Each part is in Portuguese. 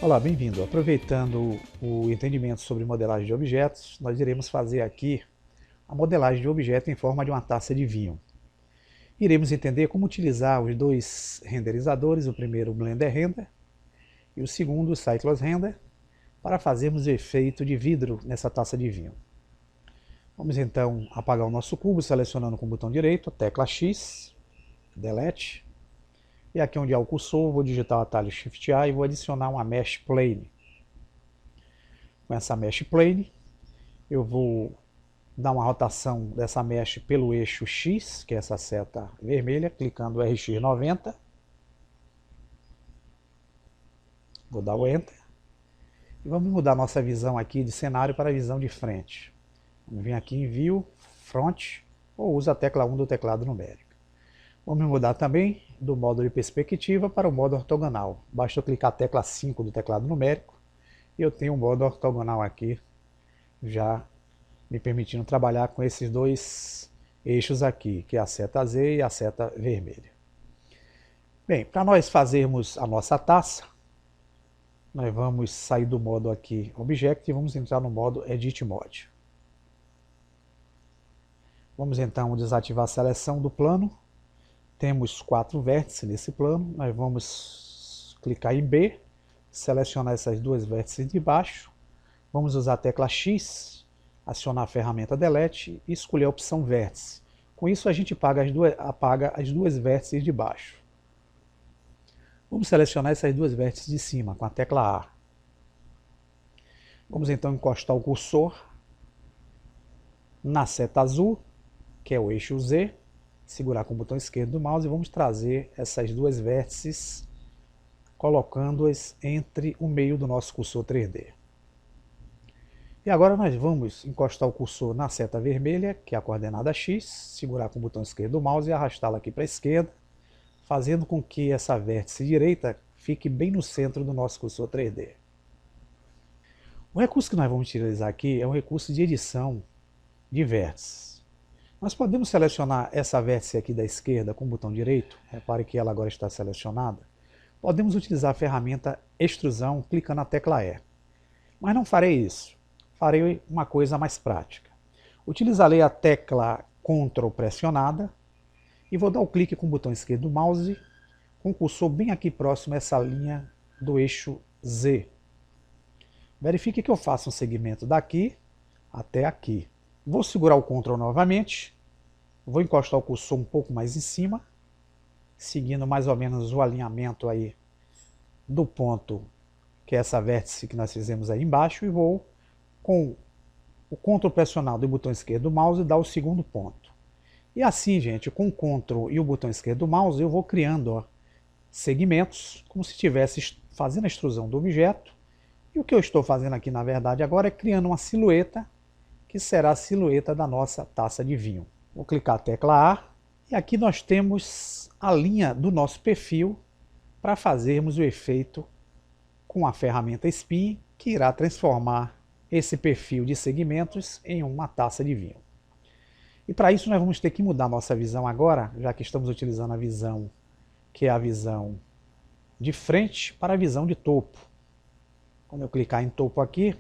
Olá, bem-vindo. Aproveitando o entendimento sobre modelagem de objetos, nós iremos fazer aqui a modelagem de objeto em forma de uma taça de vinho. Iremos entender como utilizar os dois renderizadores, o primeiro o Blender Render e o segundo o Cyclops Render, para fazermos o efeito de vidro nessa taça de vinho. Vamos então apagar o nosso cubo, selecionando com o botão direito, a tecla X, Delete. E aqui onde há o cursor, vou digitar o atalho Shift A e vou adicionar uma Mesh Plane. Com essa Mesh Plane, eu vou dar uma rotação dessa mesh pelo eixo X, que é essa seta vermelha, clicando RX 90. Vou dar o Enter. E vamos mudar nossa visão aqui de cenário para a visão de frente. Vamos vir aqui em View, Front, ou usa a tecla 1 do teclado numérico. Vamos mudar também do modo de perspectiva para o modo ortogonal. Basta eu clicar a tecla 5 do teclado numérico e eu tenho um modo ortogonal aqui, já me permitindo trabalhar com esses dois eixos aqui, que é a seta Z e a seta vermelha. Bem, para nós fazermos a nossa taça, nós vamos sair do modo aqui Object e vamos entrar no modo Edit Mode. Vamos então desativar a seleção do plano. Temos 4 vértices nesse plano, nós vamos clicar em B, selecionar essas duas vértices de baixo, vamos usar a tecla X, acionar a ferramenta Delete e escolher a opção Vértice. Com isso a gente apaga as duas vértices de baixo. Vamos selecionar essas duas vértices de cima com a tecla A. Vamos então encostar o cursor na seta azul, que é o eixo Z, segurar com o botão esquerdo do mouse e vamos trazer essas duas vértices, colocando-as entre o meio do nosso cursor 3D. E agora nós vamos encostar o cursor na seta vermelha, que é a coordenada X, segurar com o botão esquerdo do mouse e arrastá-la aqui para a esquerda, fazendo com que essa vértice direita fique bem no centro do nosso cursor 3D. O recurso que nós vamos utilizar aqui é um recurso de edição de vértices. Nós podemos selecionar essa vértice aqui da esquerda com o botão direito, repare que ela agora está selecionada. Podemos utilizar a ferramenta Extrusão clicando na tecla E. Mas não farei isso, farei uma coisa mais prática. Utilizarei a tecla Ctrl pressionada e vou dar o clique com o botão esquerdo do mouse, com o cursor bem aqui próximo a essa linha do eixo Z. Verifique que eu faço um segmento daqui até aqui. Vou segurar o Ctrl novamente, vou encostar o cursor um pouco mais em cima, seguindo mais ou menos o alinhamento aí do ponto, que é essa vértice que nós fizemos aí embaixo, e vou, com o Ctrl pressionado e o botão esquerdo do mouse, dar o segundo ponto. E assim, gente, com o Ctrl e o botão esquerdo do mouse, eu vou criando segmentos, como se estivesse fazendo a extrusão do objeto, e o que eu estou fazendo aqui, na verdade, agora é criando uma silhueta, que será a silhueta da nossa taça de vinho. Vou clicar a tecla A e aqui nós temos a linha do nosso perfil para fazermos o efeito com a ferramenta Spin, que irá transformar esse perfil de segmentos em uma taça de vinho. E para isso nós vamos ter que mudar nossa visão agora, já que estamos utilizando a visão que é a visão de frente para a visão de topo. Quando eu clicar em topo aqui,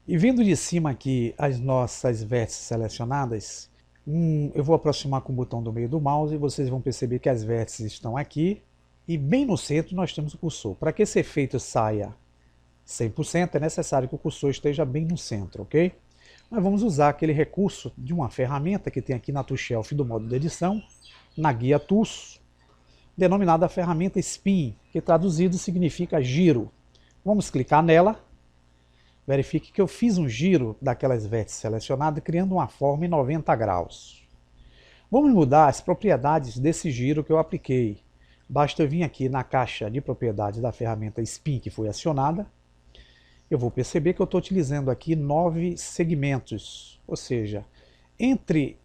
e vindo de cima aqui as nossas vértices selecionadas, eu vou aproximar com o botão do meio do mouse e vocês vão perceber que as vértices estão aqui e bem no centro nós temos o cursor. Para que esse efeito saia 100% é necessário que o cursor esteja bem no centro, ok? Nós vamos usar aquele recurso de uma ferramenta que tem aqui na Tool Shelf do modo de edição, na guia Tools, denominada ferramenta Spin, que traduzido significa giro. Vamos clicar nela. Verifique que eu fiz um giro daquelas vértices selecionadas, criando uma forma em 90 graus. Vamos mudar as propriedades desse giro que eu apliquei. Basta eu vir aqui na caixa de propriedades da ferramenta Spin que foi acionada. Eu vou perceber que eu estou utilizando aqui 9 segmentos. Ou seja, entre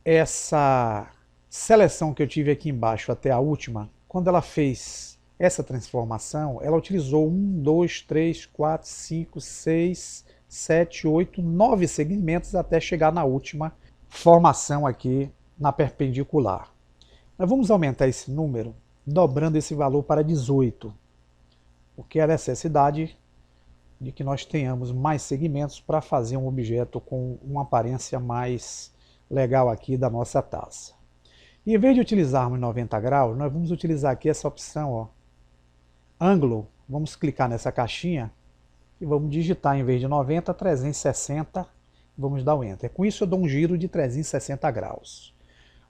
essa seleção que eu tive aqui embaixo até a última, quando ela fez essa transformação, ela utilizou 1, 2, 3, 4, 5, 6, 7, 8, 9 segmentos até chegar na última formação aqui na perpendicular. Nós vamos aumentar esse número dobrando esse valor para 18, porque é a necessidade de que nós tenhamos mais segmentos para fazer um objeto com uma aparência mais legal aqui da nossa taça. E em vez de utilizarmos 90 graus, nós vamos utilizar aqui essa opção, ó, ângulo. Vamos clicar nessa caixinha e vamos digitar em vez de 90, 360, vamos dar o Enter. Com isso eu dou um giro de 360 graus.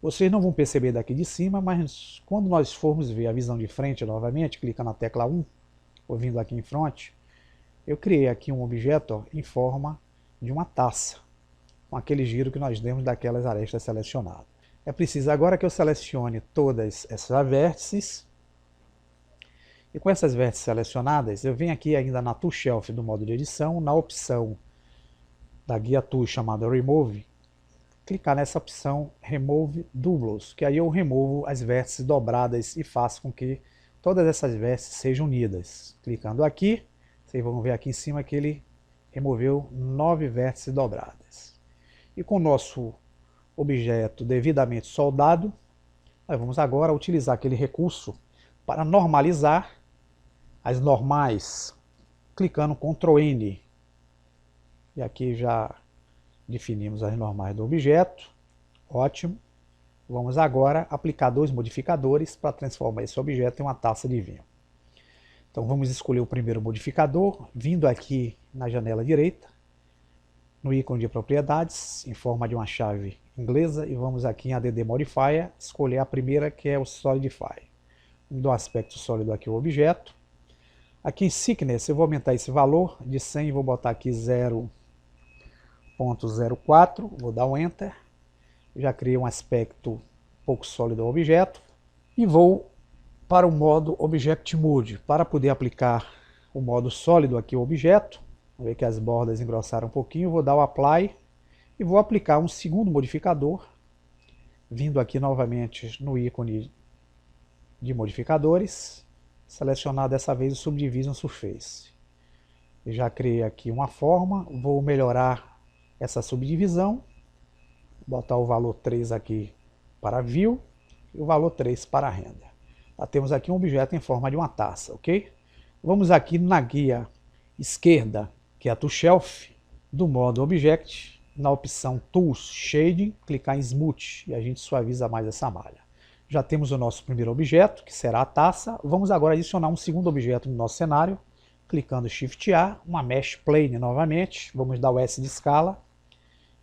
Vocês não vão perceber daqui de cima, mas quando nós formos ver a visão de frente novamente, clica na tecla 1, ou vindo aqui em front, eu criei aqui um objeto, ó, em forma de uma taça, com aquele giro que nós demos daquelas arestas selecionadas. É preciso agora que eu selecione todas essas vértices, e com essas vértices selecionadas, eu venho aqui ainda na Tool Shelf do modo de edição, na opção da guia Tool chamada Remove, clicar nessa opção Remove Doubles, que aí eu removo as vértices dobradas e faço com que todas essas vértices sejam unidas. Clicando aqui, vocês vão ver aqui em cima que ele removeu 9 vértices dobradas. E com o nosso objeto devidamente soldado, nós vamos agora utilizar aquele recurso para normalizar as normais, clicando Ctrl N. E aqui já definimos as normais do objeto. Ótimo. Vamos agora aplicar 2 modificadores para transformar esse objeto em uma taça de vinho. Então vamos escolher o primeiro modificador, vindo aqui na janela direita, no ícone de propriedades, em forma de uma chave inglesa, e vamos aqui em Add Modifier, escolher a primeira, que é o Solidify. Vamos dar um aspecto sólido aqui ao objeto. Aqui em Thickness eu vou aumentar esse valor de 100 e vou botar aqui 0.04, vou dar um Enter. Já criei um aspecto pouco sólido ao objeto e vou para o modo Object Mode, para poder aplicar o modo sólido aqui ao objeto. Vou ver que as bordas engrossaram um pouquinho, vou dar o Apply e vou aplicar um segundo modificador, vindo aqui novamente no ícone de modificadores, selecionar dessa vez o Subdivision Surface. Eu já criei aqui uma forma, vou melhorar essa subdivisão, botar o valor 3 aqui para View e o valor 3 para Render. Já temos aqui um objeto em forma de uma taça, ok? Vamos aqui na guia esquerda, que é a Tool Shelf, do modo Object, na opção Tools Shading, clicar em Smooth e a gente suaviza mais essa malha. Já temos o nosso primeiro objeto, que será a taça. Vamos agora adicionar um segundo objeto no nosso cenário, clicando Shift A, uma Mesh Plane novamente, vamos dar o S de escala,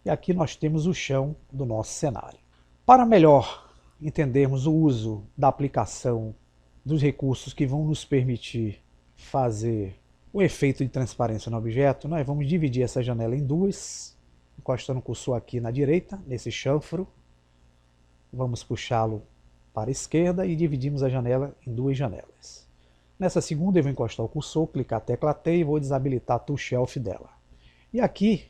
e aqui nós temos o chão do nosso cenário. Para melhor entendermos o uso da aplicação dos recursos que vão nos permitir fazer o efeito de transparência no objeto, nós vamos dividir essa janela em duas, encostando o cursor aqui na direita, nesse chanfro, vamos puxá-lo para a esquerda e dividimos a janela em duas janelas. Nessa segunda eu vou encostar o cursor, clicar a tecla T e vou desabilitar a Tool Shelf dela. E aqui,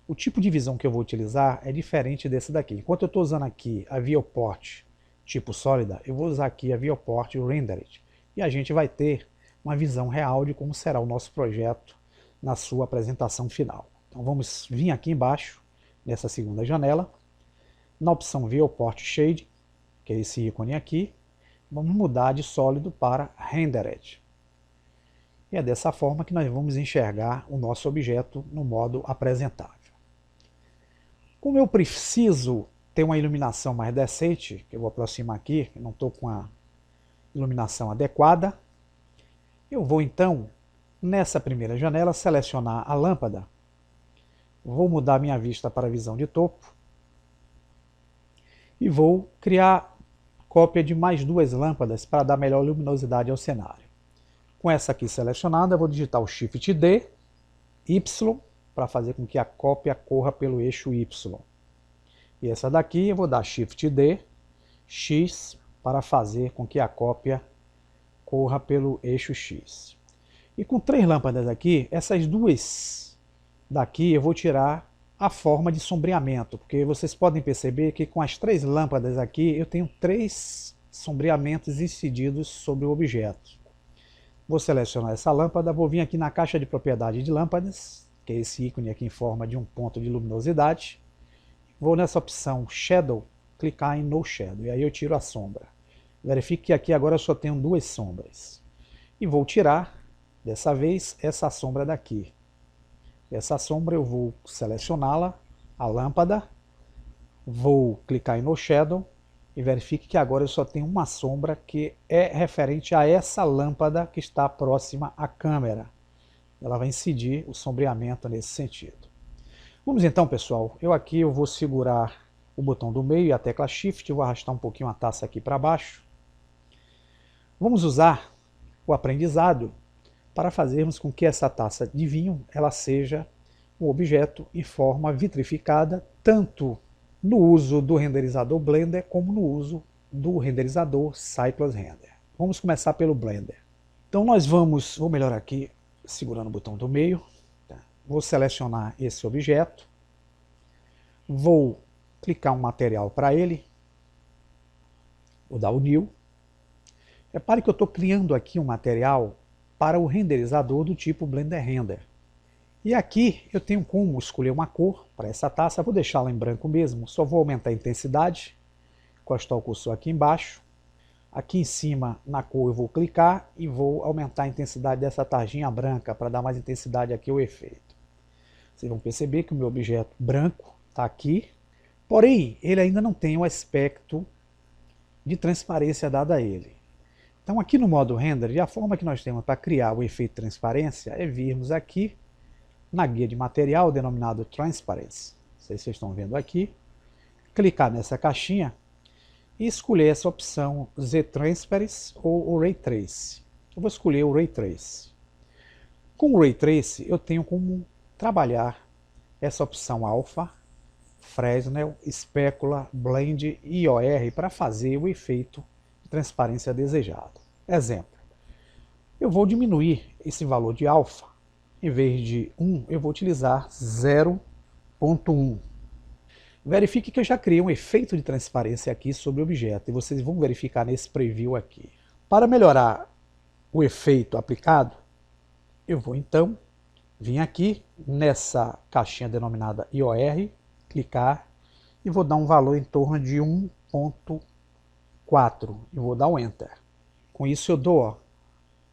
o tipo de visão que eu vou utilizar é diferente desse daqui. Enquanto eu estou usando aqui a Viewport tipo sólida, eu vou usar aqui a Viewport Rendered. E a gente vai ter uma visão real de como será o nosso projeto na sua apresentação final. Então vamos vir aqui embaixo, nessa segunda janela, na opção Viewport Shade, que é esse ícone aqui, vamos mudar de sólido para Rendered. E é dessa forma que nós vamos enxergar o nosso objeto no modo apresentável. Como eu preciso ter uma iluminação mais decente, que eu vou aproximar aqui, eu não estou com a iluminação adequada, eu vou então, nessa primeira janela, selecionar a lâmpada, vou mudar minha vista para a visão de topo, e vou criar cópia de mais duas lâmpadas para dar melhor luminosidade ao cenário. Com essa aqui selecionada, eu vou digitar o Shift D, Y, para fazer com que a cópia corra pelo eixo Y. E essa daqui eu vou dar Shift D, X, para fazer com que a cópia corra pelo eixo X. E com 3 lâmpadas aqui, essas duas daqui eu vou tirar a forma de sombreamento, porque vocês podem perceber que com as 3 lâmpadas aqui eu tenho 3 sombreamentos incididos sobre o objeto. Vou selecionar essa lâmpada, vou vir aqui na caixa de propriedade de lâmpadas, que é esse ícone aqui em forma de um ponto de luminosidade. Vou nessa opção Shadow, clicar em No Shadow, e aí eu tiro a sombra. Verifique que aqui agora eu só tenho duas sombras. E vou tirar, dessa vez, essa sombra daqui. Essa sombra eu vou selecioná-la, a lâmpada, vou clicar em No Shadow, e verifique que agora eu só tenho uma sombra que é referente a essa lâmpada que está próxima à câmera. Ela vai incidir o sombreamento nesse sentido. Vamos então, pessoal, eu vou segurar o botão do meio e a tecla Shift, eu vou arrastar um pouquinho a taça aqui para baixo. Vamos usar o aprendizado para fazermos com que essa taça de vinho ela seja um objeto em forma vitrificada, tanto no uso do renderizador Blender, como no uso do renderizador Cyclones Render. Vamos começar pelo Blender. Então vou melhorar aqui, segurando o botão do meio, tá? Vou selecionar esse objeto, vou clicar um material para ele, vou dar o New. Repare que eu estou criando aqui um material para o renderizador do tipo Blender Render. E aqui eu tenho como escolher uma cor para essa taça, vou deixá-la em branco mesmo, só vou aumentar a intensidade, encostar o cursor aqui embaixo, aqui em cima na cor eu vou clicar e vou aumentar a intensidade dessa tarjinha branca para dar mais intensidade aqui ao efeito. Vocês vão perceber que o meu objeto branco está aqui, porém ele ainda não tem o aspecto de transparência dado a ele. Então aqui no modo Render, a forma que nós temos para criar o efeito de transparência é virmos aqui na guia de material denominado Transparency, não sei se vocês estão vendo aqui, clicar nessa caixinha e escolher essa opção Z-Transparency ou o Ray Trace. Eu vou escolher o Ray Trace. Com o Ray Trace eu tenho como trabalhar essa opção Alpha, Fresnel, Specular, Blend e IOR para fazer o efeito de transparência desejado. Exemplo, eu vou diminuir esse valor de Alpha. Em vez de 1, eu vou utilizar 0.1. Verifique que eu já criei um efeito de transparência aqui sobre o objeto, e vocês vão verificar nesse preview aqui. Para melhorar o efeito aplicado, eu vou então vir aqui nessa caixinha denominada IOR, clicar, e vou dar um valor em torno de 1.4, e vou dar um Enter. Com isso eu dou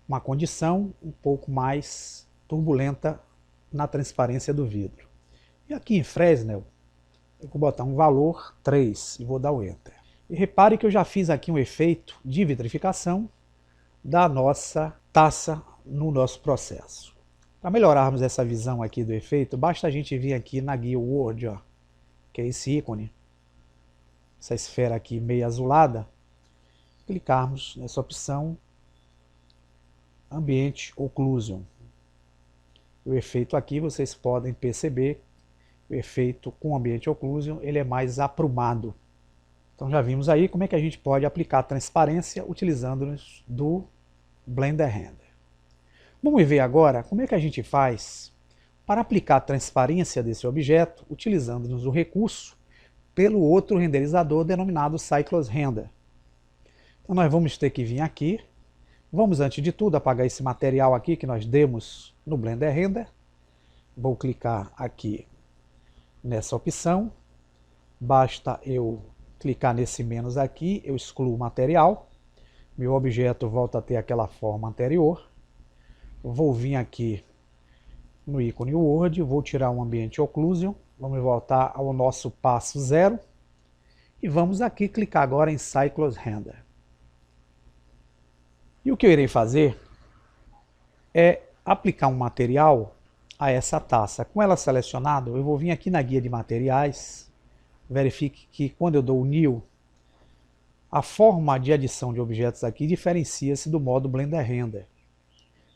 uma condição um pouco mais turbulenta na transparência do vidro. E aqui em Fresnel, eu vou botar um valor 3 e vou dar o Enter. E repare que eu já fiz aqui um efeito de vitrificação da nossa taça no nosso processo. Para melhorarmos essa visão aqui do efeito, basta a gente vir aqui na guia Word, ó, que é esse ícone, essa esfera aqui meio azulada, clicarmos nessa opção Ambient Occlusion. O efeito aqui, vocês podem perceber, o efeito com Ambient Occlusion, ele é mais aprumado. Então já vimos aí como é que a gente pode aplicar transparência utilizando-nos do Blender Render. Vamos ver agora como é que a gente faz para aplicar a transparência desse objeto utilizando-nos do recurso pelo outro renderizador denominado Cyclones Render. Então nós vamos ter que vir aqui. Vamos, antes de tudo, apagar esse material aqui que nós demos no Blender Render. Vou clicar aqui nessa opção. Basta eu clicar nesse menos aqui, eu excluo o material. Meu objeto volta a ter aquela forma anterior. Vou vir aqui no ícone Word, vou tirar o Ambient Occlusion. Vamos voltar ao nosso passo 0. E vamos aqui clicar agora em Cyclones Render. E o que eu irei fazer é aplicar um material a essa taça. Com ela selecionada, eu vou vir aqui na guia de materiais, verifique que quando eu dou o New, a forma de adição de objetos aqui diferencia-se do modo Blender Render.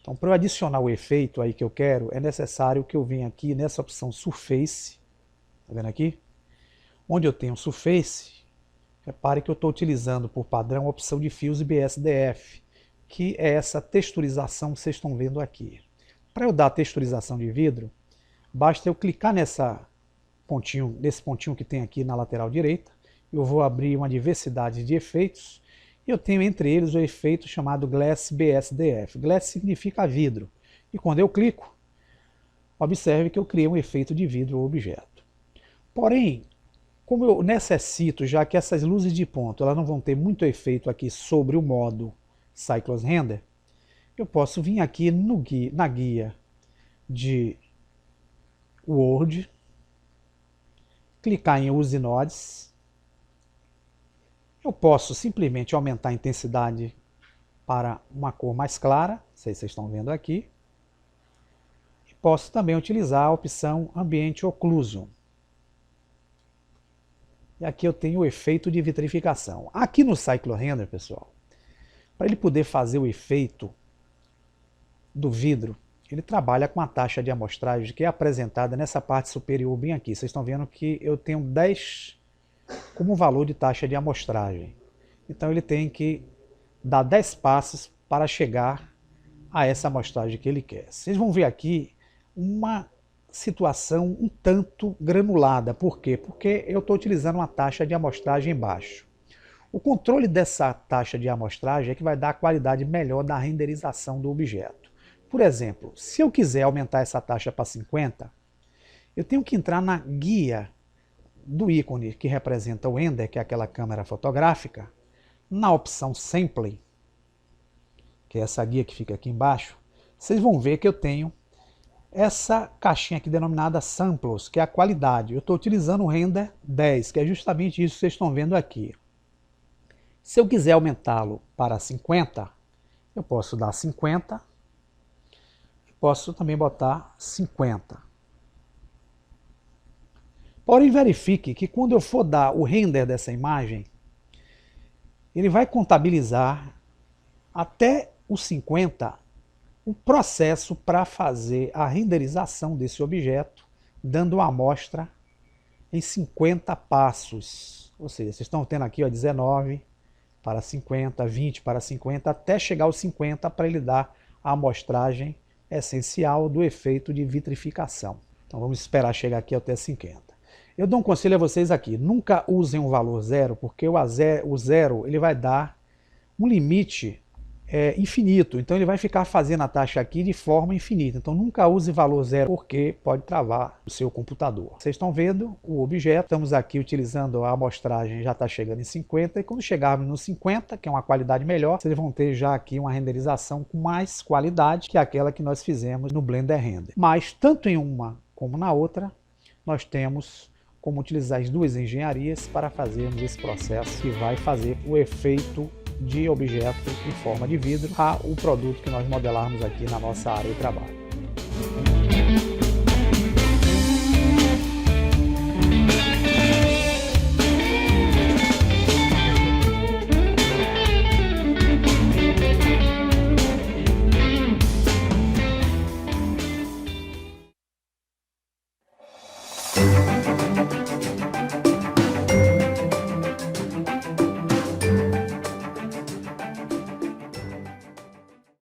Então, para eu adicionar o efeito aí que eu quero, é necessário que eu venha aqui nessa opção Surface, tá vendo aqui? Onde eu tenho Surface, repare que eu estou utilizando por padrão a opção de fios e BSDF, que é essa texturização que vocês estão vendo aqui. Para eu dar a texturização de vidro, basta eu clicar nesse pontinho que tem aqui na lateral direita, eu vou abrir uma diversidade de efeitos Eu tenho entre eles o efeito chamado Glass BSDF. Glass significa vidro. E quando eu clico, observe que eu criei um efeito de vidro ao objeto. Porém, como eu necessito, já que essas luzes de ponto elas não vão ter muito efeito aqui sobre o modo Cycles Render, eu posso vir aqui na guia de Word, clicar em Use Nodes. Eu posso simplesmente aumentar a intensidade para uma cor mais clara, não sei se vocês estão vendo aqui. E posso também utilizar a opção Ambient Occlusion. E aqui eu tenho o efeito de vitrificação. Aqui no Cycles Render, pessoal, para ele poder fazer o efeito do vidro, ele trabalha com a taxa de amostragem que é apresentada nessa parte superior bem aqui. Vocês estão vendo que eu tenho 10 como valor de taxa de amostragem. Então ele tem que dar 10 passos para chegar a essa amostragem que ele quer. Vocês vão ver aqui uma situação um tanto granulada. Por quê? Porque eu estou utilizando uma taxa de amostragem baixa. O controle dessa taxa de amostragem é que vai dar a qualidade melhor da renderização do objeto. Por exemplo, se eu quiser aumentar essa taxa para 50, eu tenho que entrar na guia do ícone que representa o Ender, que é aquela câmera fotográfica, na opção Sample, que é essa guia que fica aqui embaixo. Vocês vão ver que eu tenho essa caixinha aqui denominada Samples, que é a qualidade. Eu estou utilizando o Render 10, que é justamente isso que vocês estão vendo aqui. Se eu quiser aumentá-lo para 50, eu posso dar 50. Posso também botar 50. Porém, verifique que quando eu for dar o render dessa imagem, ele vai contabilizar até os 50 o processo para fazer a renderização desse objeto, dando uma amostra em 50 passos. Ou seja, vocês estão tendo aqui 19 para 50, 20 para 50, até chegar aos 50 para ele dar a amostragem essencial do efeito de vitrificação. Então vamos esperar chegar aqui até 50. Eu dou um conselho a vocês aqui, nunca usem um valor zero, porque o zero ele vai dar um limite infinito, então ele vai ficar fazendo a taxa aqui de forma infinita. Então nunca use valor zero, porque pode travar o seu computador. Vocês estão vendo o objeto, estamos aqui utilizando a amostragem, já está chegando em 50, e quando chegarmos no 50, que é uma qualidade melhor, vocês vão ter já aqui uma renderização com mais qualidade que aquela que nós fizemos no Blender Render. Mas tanto em uma como na outra, nós temos como utilizar as duas engenharias para fazermos esse processo que vai fazer o efeito de objeto em forma de vidro a o produto que nós modelarmos aqui na nossa área de trabalho.